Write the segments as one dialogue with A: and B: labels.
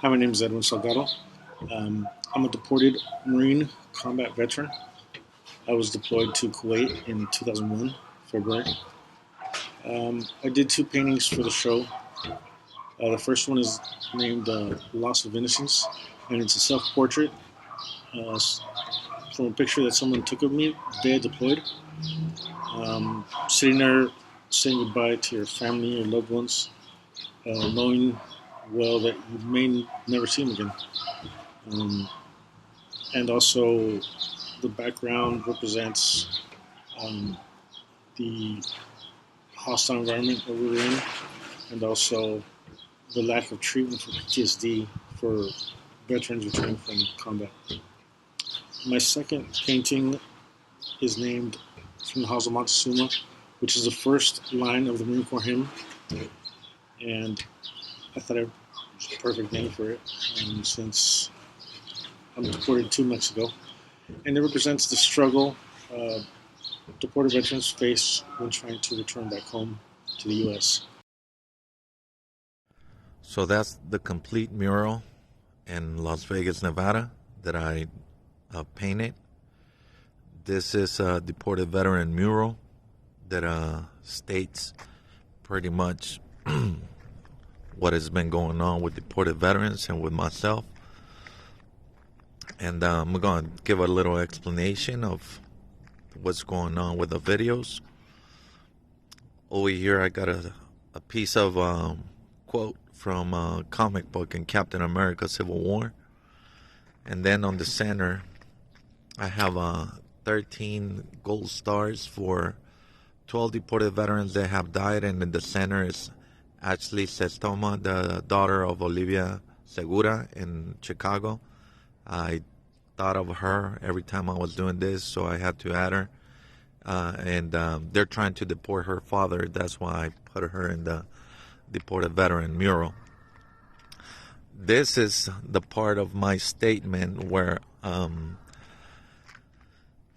A: Hi, my name is Edwin Salgado. I'm a deported Marine combat veteran. I was deployed to Kuwait in 2001, February. I did two paintings for the show. The first one is named Loss of Innocence, and it's a self portrait from a picture that someone took of me the day I deployed. Sitting there saying goodbye to your family or loved ones, knowing well that you may never see them again. Um, and also, the background represents um, the hostile environment that we were in, and also the lack of treatment for PTSD for veterans returning from combat. My second painting is named From the Halls of Montezuma, which is the first line of the Marine Corps hymn, and I thought it was the perfect name for it since I'm deported 2 months ago. And it represents the struggle deported veterans face when trying to return back home to the U.S.
B: So that's the complete mural in Las Vegas, Nevada that I painted. This is a deported veteran mural that states pretty much what has been going on with deported veterans and with myself. And I'm going to give a little explanation of what's going on with the videos. Over here I got a piece of quote from a comic book in Captain America Civil War. And then on the center I have 13 gold stars for 12 deported veterans that have died. And in the center is Ashley Sestoma, the daughter of Olivia Segura in Chicago. I thought of her every time I was doing this, so I had to add her. And they're trying to deport her father. That's why I put her in the deported veteran mural. This is the part of my statement where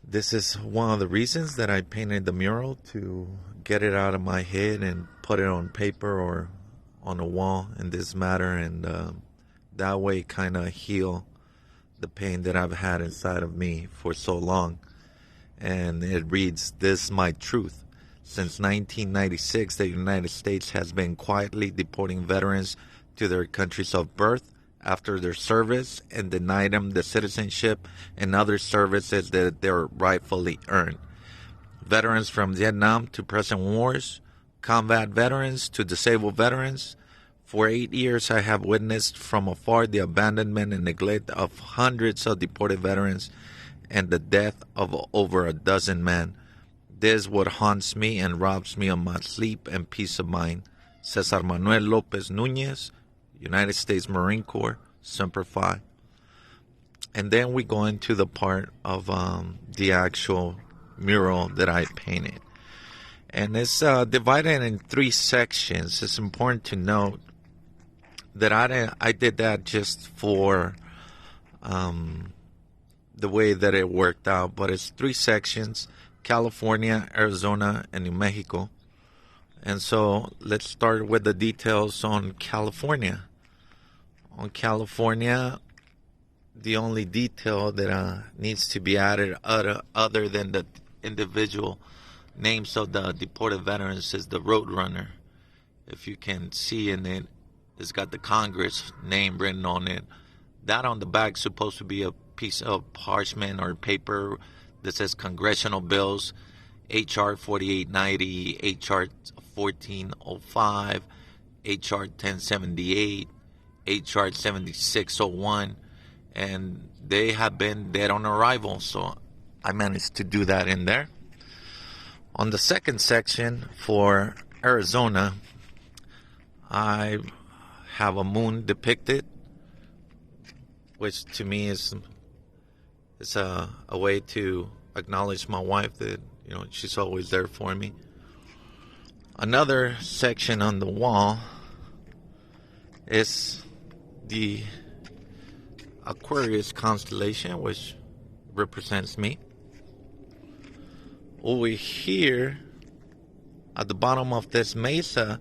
B: this is one of the reasons that I painted the mural, to get it out of my head and put it on paper or on a wall in this matter, and that way kind of heal the pain that I've had inside of me for so long. And it reads, "This is my truth. Since 1996, the United States has been quietly deporting veterans to their countries of birth after their service and denied them the citizenship and other services that they're rightfully earned. Veterans from Vietnam to present wars, combat veterans to disabled veterans. For 8 years, I have witnessed from afar the abandonment and neglect of hundreds of deported veterans and the death of over a dozen men. This is what haunts me and robs me of my sleep and peace of mind. Cesar Manuel Lopez Nunez, United States Marine Corps, Semper Fi." And then we go into the part of the actual mural that I painted. And it's divided in 3 sections. It's important to note that I did that just for the way that it worked out. But it's 3 sections: California, Arizona, and New Mexico. And so let's start with the details on California. On California, the only detail that needs to be added other than the individual names of the deported veterans is the Roadrunner. If you can see in it, it's got the Congress name written on it. That on the back is supposed to be a piece of parchment or paper that says congressional bills, H.R. 4890, H.R. 1405, H.R. 1078, H.R. 7601, and they have been dead on arrival, so I managed to do that in there. On the second section for Arizona, I have a moon depicted, which to me is a way to acknowledge my wife, that she's always there for me. Another section on the wall is the Aquarius constellation, which represents me. Over here at the bottom of this mesa,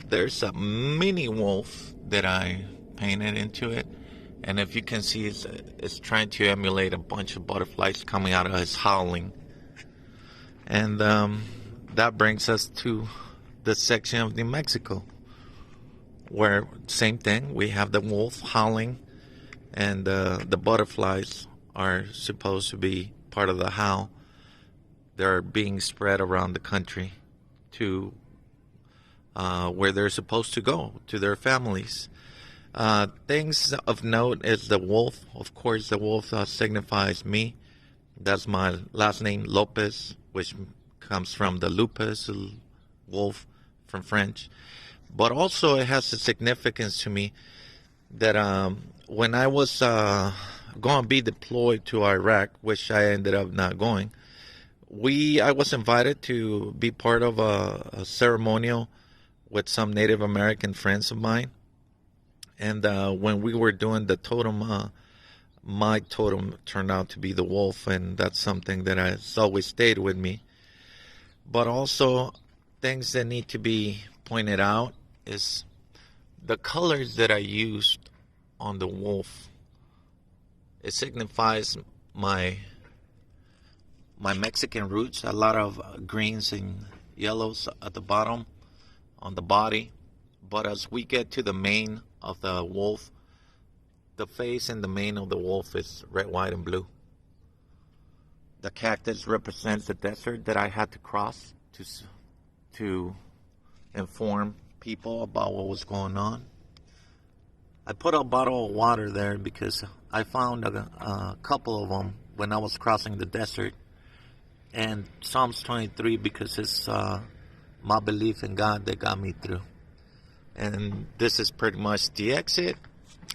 B: there's a mini wolf that I painted into it. And if you can see, it's trying to emulate a bunch of butterflies coming out of his howling. And that brings us to the section of New Mexico, where same thing, we have the wolf howling, and the butterflies are supposed to be part of the howl. They're being spread around the country to where they're supposed to go, to their families. Things of note is the wolf. Of course, the wolf signifies me. That's my last name, Lopez, which comes from the lupus, wolf from French. But also it has a significance to me that when I was going to be deployed to Iraq, which I ended up not going, I was invited to be part of a ceremonial with some Native American friends of mine. And when we were doing the totem, my totem turned out to be the wolf, and that's something that has always stayed with me. But also, things that need to be pointed out is the colors that I used on the wolf. It signifies my Mexican roots, a lot of greens and yellows at the bottom on the body. But as we get to the mane of the wolf, the face and the mane of the wolf is red, white, and blue. The cactus represents the desert that I had to cross to inform people about what was going on. I put a bottle of water there because I found a couple of them when I was crossing the desert. And Psalms 23, because it's my belief in God that got me through. And this is pretty much the exit.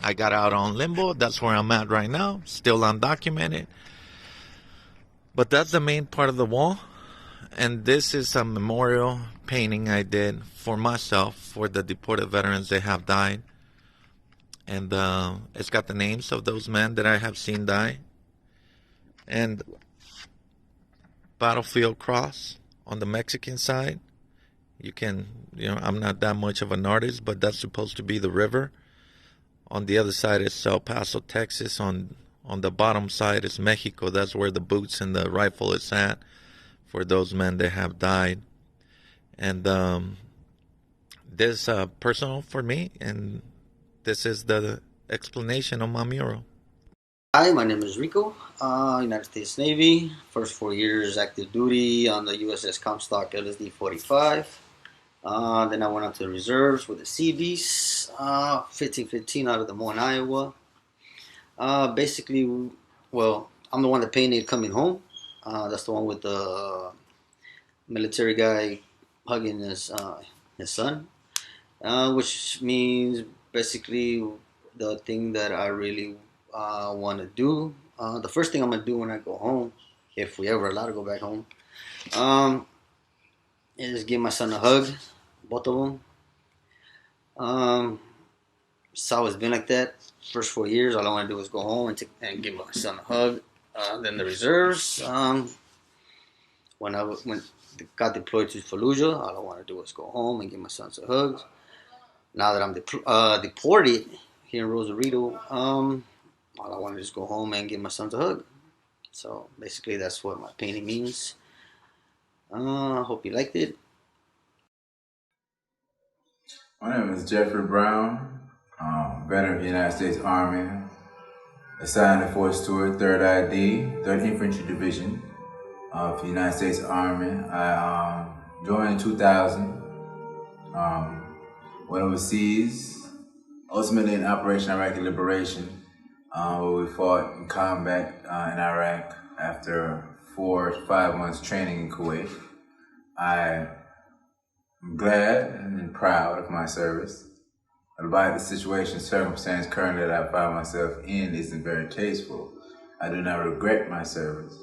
B: I got out on limbo. That's where I'm at right now. Still undocumented. But that's the main part of the wall. And this is a memorial painting I did for myself, for the deported veterans that have died. And it's got the names of those men that I have seen die. And battlefield cross on the Mexican side. I'm not that much of an artist, but that's supposed to be the river. On the other side is El Paso, Texas. On the bottom side is Mexico. That's where the boots and the rifle is at for those men that have died. And this personal for me, and this is the explanation of my mural.
C: Hi, my name is Rico, United States Navy. First 4 years active duty on the USS Comstock LSD 45. Then I went out to the reserves with the Seabees, 1515 out of Des Moines, Iowa. Basically, well, I'm the one that painted Coming Home. That's the one with the military guy hugging his son, which means basically the thing that I really want to do. The first thing I'm going to do when I go home, if we ever allowed to go back home, is give my son a hug, both of them. It's always been like that. First 4 years, all I want to do is go home and give my son a hug. Then the reserves, when I got deployed to Fallujah, all I want to do is go home and give my son some hugs. Now that I'm deported here in Rosarito, all I want to do is go home and give my son a hug. So basically, that's what my painting means. I hope you liked it.
D: My name is Jeffrey Brown, veteran of the United States Army, assigned to Fort Stewart, 3rd ID, 3rd Infantry Division of the United States Army. I joined in 2000, went overseas, ultimately in Operation Iraqi Liberation, where we fought in combat in Iraq after 4 to 5 months training in Kuwait. I'm glad and proud of my service. Albeit the circumstance currently that I find myself in isn't very tasteful, I do not regret my service.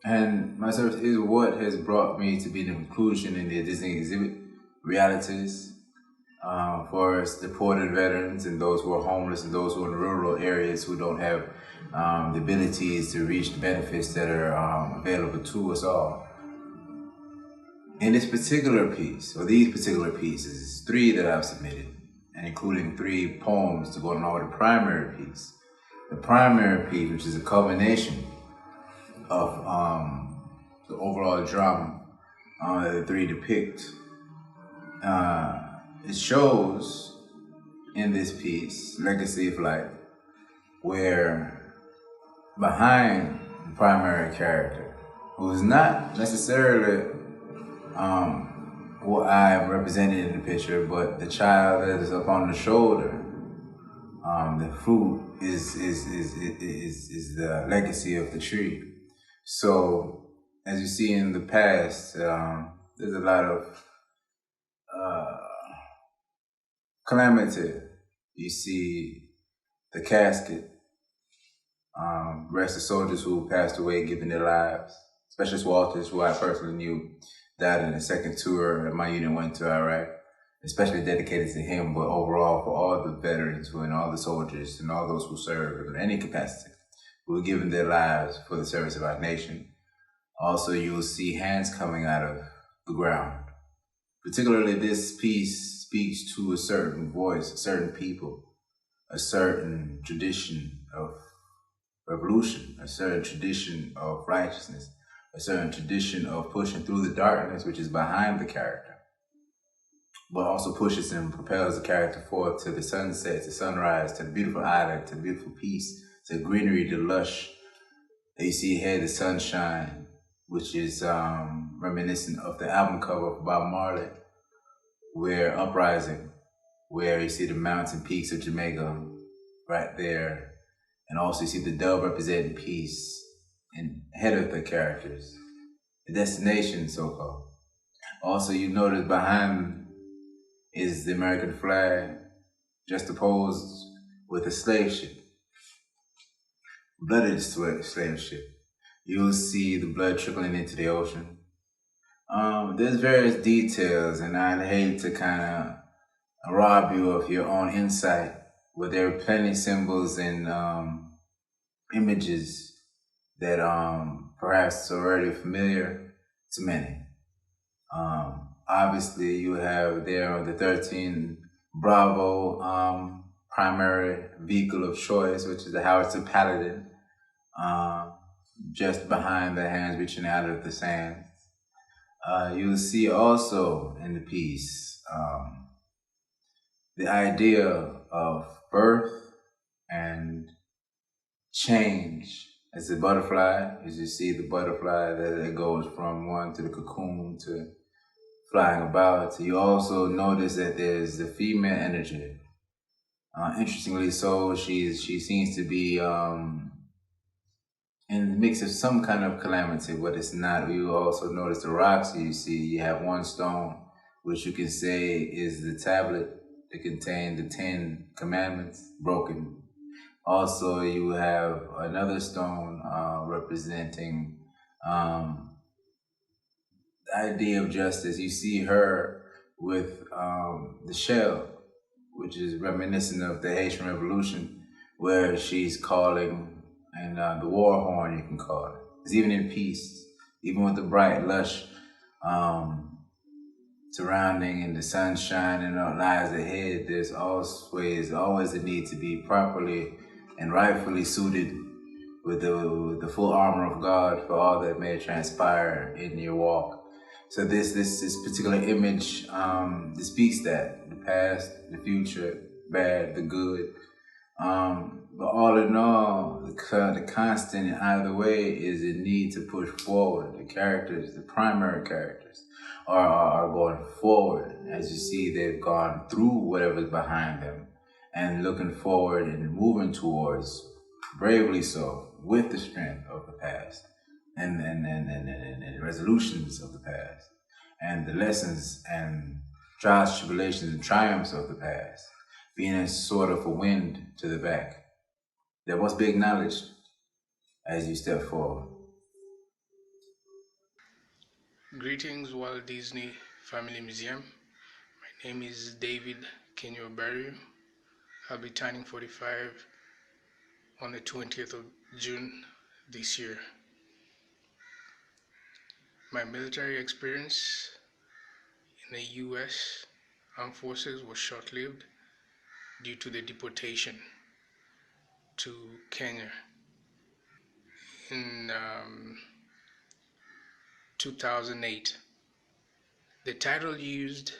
D: And my service is what has brought me to be the inclusion in the Disney exhibit realities for us deported veterans and those who are homeless and those who are in rural areas who don't have the abilities to reach the benefits that are available to us all. In this particular piece, or these particular pieces, 3 that I've submitted, and including 3 poems to go along with the primary piece. The primary piece, which is a culmination of the overall drama that the 3 depict, it shows in this piece, Legacy of Light, where behind the primary character, who is not necessarily what I am represented in the picture, but the child that is up on the shoulder, the fruit is the legacy of the tree. So, as you see in the past, there's a lot of calamity. You see the casket, rest of soldiers who passed away, giving their lives. Specialist Walters, who I personally knew, died in the second tour that my unit went to Iraq, especially dedicated to him, but overall for all the veterans and all the soldiers and all those who served in any capacity, who were giving their lives for the service of our nation. Also, you will see hands coming out of the ground. Particularly, this piece speaks to a certain voice, certain people, a certain tradition of revolution, a certain tradition of righteousness, a certain tradition of pushing through the darkness, which is behind the character, but also pushes and propels the character forth to the sunset, to sunrise, to the beautiful island, to the beautiful peace, to the greenery, the lush. You see here the sunshine, which is reminiscent of the album cover of Bob Marley, where Uprising, where you see the mountain peaks of Jamaica right there. And also you see the dove representing peace and head of the characters, the destination, so-called. Also, you notice behind is the American flag, juxtaposed with a slave ship, blooded slave ship. You'll see the blood trickling into the ocean. There's various details, and I'd hate to kind of rob you of your own insight, but there are plenty of symbols and images that perhaps are already familiar to many. Obviously, you have there the 13 Bravo primary vehicle of choice, which is the howitzer Paladin, just behind the hands reaching out of the sand. You'll see also in the piece the idea of birth and change. As a butterfly, as you see the butterfly that it goes from one to the cocoon to flying about. You also notice that there's the female energy. Interestingly so, she seems to be in the mix of some kind of calamity, but it's not. You also notice the rocks you see. You have one stone, which you can say is the tablet that contained the 10 commandments broken. Also, you have another stone representing the idea of justice. You see her with the shell, which is reminiscent of the Haitian Revolution, where she's calling, and the war horn, you can call it. It's even in peace, even with the bright, lush surrounding and the sunshine and what lies ahead, there's always a need to be properly and rightfully suited with the full armor of God for all that may transpire in your walk. So this particular image speaks that the past, the future, bad, the good. But all in all, the constant in either way is the need to push forward. The characters, the primary characters, are going forward. As you see, they've gone through whatever's behind them and looking forward and moving towards, bravely so, with the strength of the past and the resolutions of the past and the lessons and trials, tribulations, and triumphs of the past, being a sort of a wind to the back. That must be acknowledged as you step forward.
E: Greetings, Walt Disney Family Museum. My name is David Kenyo Barrio. I'll be turning 45 on the 20th of June this year. My military experience in the U.S. Armed Forces was short-lived. due to the deportation to Kenya in 2008. The title used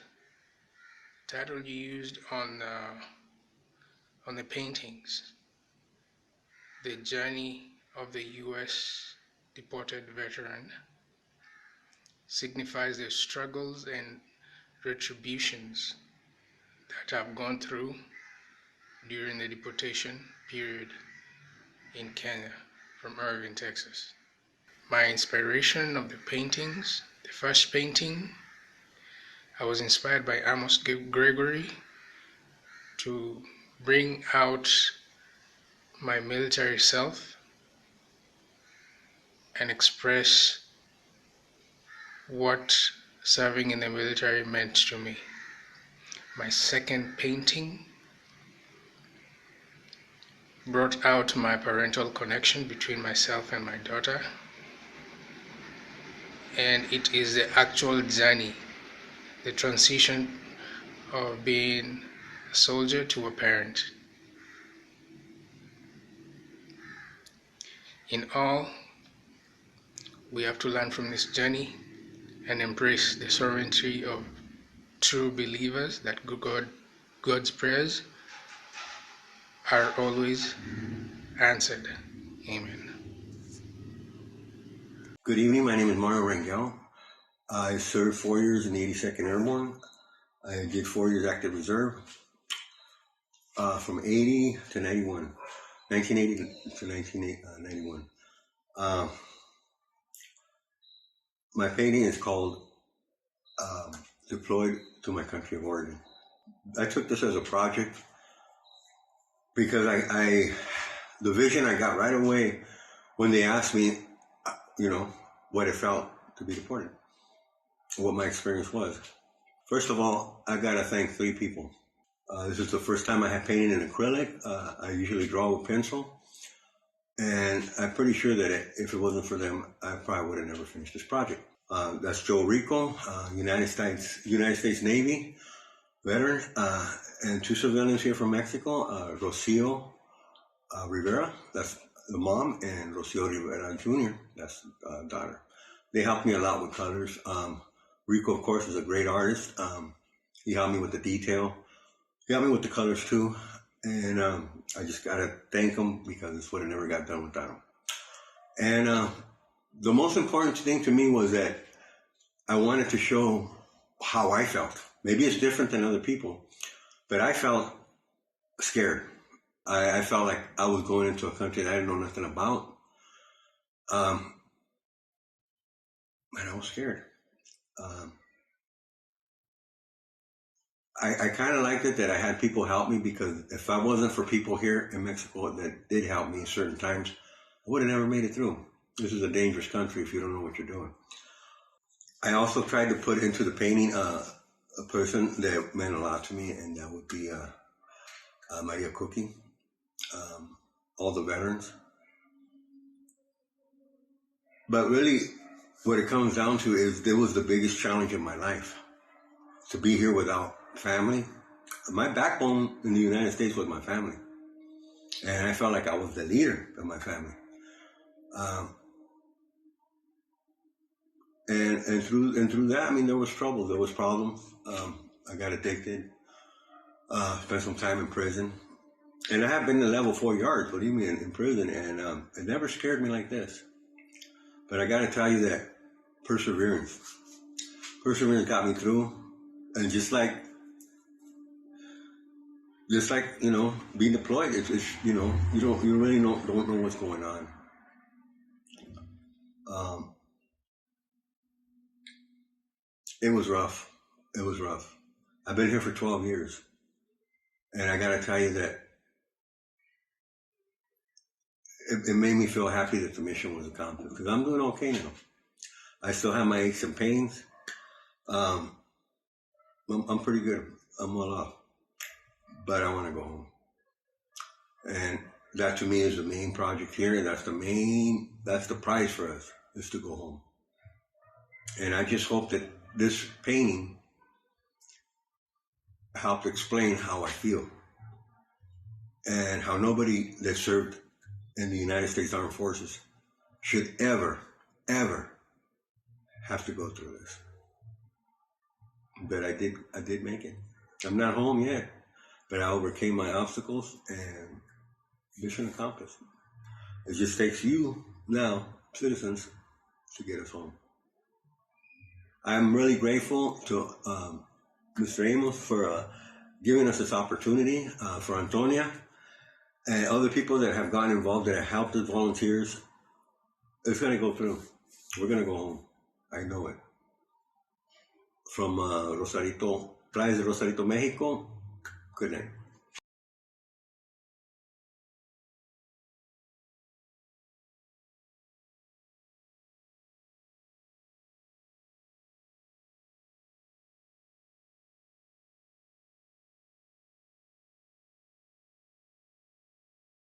E: on the paintings, "The Journey of the U.S. Deported Veteran," signifies the struggles and retributions that I've gone through during the deportation period in Kenya from Irving, Texas. My inspiration of the paintings, the first painting, I was inspired by Amos Gregory to bring out my military self and express what serving in the military meant to me. My second painting brought out my parental connection between myself and my daughter, and it is the actual journey, the transition of being a soldier to a parent. In all, we have to learn from this journey and embrace the sovereignty of true believers that God's prayers are always answered. Amen.
F: Good evening. My name is Mario Rangel. I served 4 years in the 82nd Airborne. I did 4 years active reserve from 80 to 91, 1980 to 1991. My painting is called Deployed to My Country of Origin. I took this as a project because the vision I got right away when they asked me, what it felt to be deported, what my experience was. First of all, I got to thank 3 people. This is the first time I had painted in acrylic. I usually draw with pencil. And I'm pretty sure that if it wasn't for them, I probably would have never finished this project. That's Joe Rico, United States Navy veteran, and 2 civilians here from Mexico, Rocio Rivera, that's the mom, and Rocio Rivera Jr., that's the daughter. They helped me a lot with colors. Rico, of course, is a great artist. He helped me with the detail. He helped me with the colors too. And I just got to thank him because this would have never got done without him. And the most important thing to me was that I wanted to show how I felt. Maybe it's different than other people, but I felt scared. I felt like I was going into a country that I didn't know nothing about. And I was scared. I kind of liked it that I had people help me, because if I wasn't for people here in Mexico that did help me certain times, I would have never made it through. This is a dangerous country if you don't know what you're doing. I also tried to put into the painting a person that meant a lot to me, and that would be Maria Cookie, all the veterans. But really, what it comes down to is there was the biggest challenge of my life, to be here without family. My backbone in the United States was my family, and I felt like I was the leader of my family. And through that, I mean, there was trouble, there was problems. I got addicted, spent some time in prison, and I have been to level 4 yards, believe me, in prison, and it never scared me like this. But I got to tell you that perseverance got me through, and just like being deployed, it's you really don't know what's going on. It was rough. I've been here for 12 years, and I got to tell you that it made me feel happy that the mission was accomplished, because I'm doing okay now. I still have my aches and pains. I'm pretty good. I'm well off, but I want to go home, and that to me is the main project here, and that's the prize for us, is to go home. And I just hope that this painting helped explain how I feel. and how nobody that served in the United States Armed Forces should ever have to go through this. But I did make it. I'm not home yet, but I overcame my obstacles and mission accomplished. It just takes you now, citizens, to get us home. I'm really grateful to Mr. Amos for giving us this opportunity, for Antonia and other people that have gotten involved, that have helped as volunteers. It's going to go through. We're going to go home. I know it. From Rosarito, Playas de Rosarito, Mexico, good night.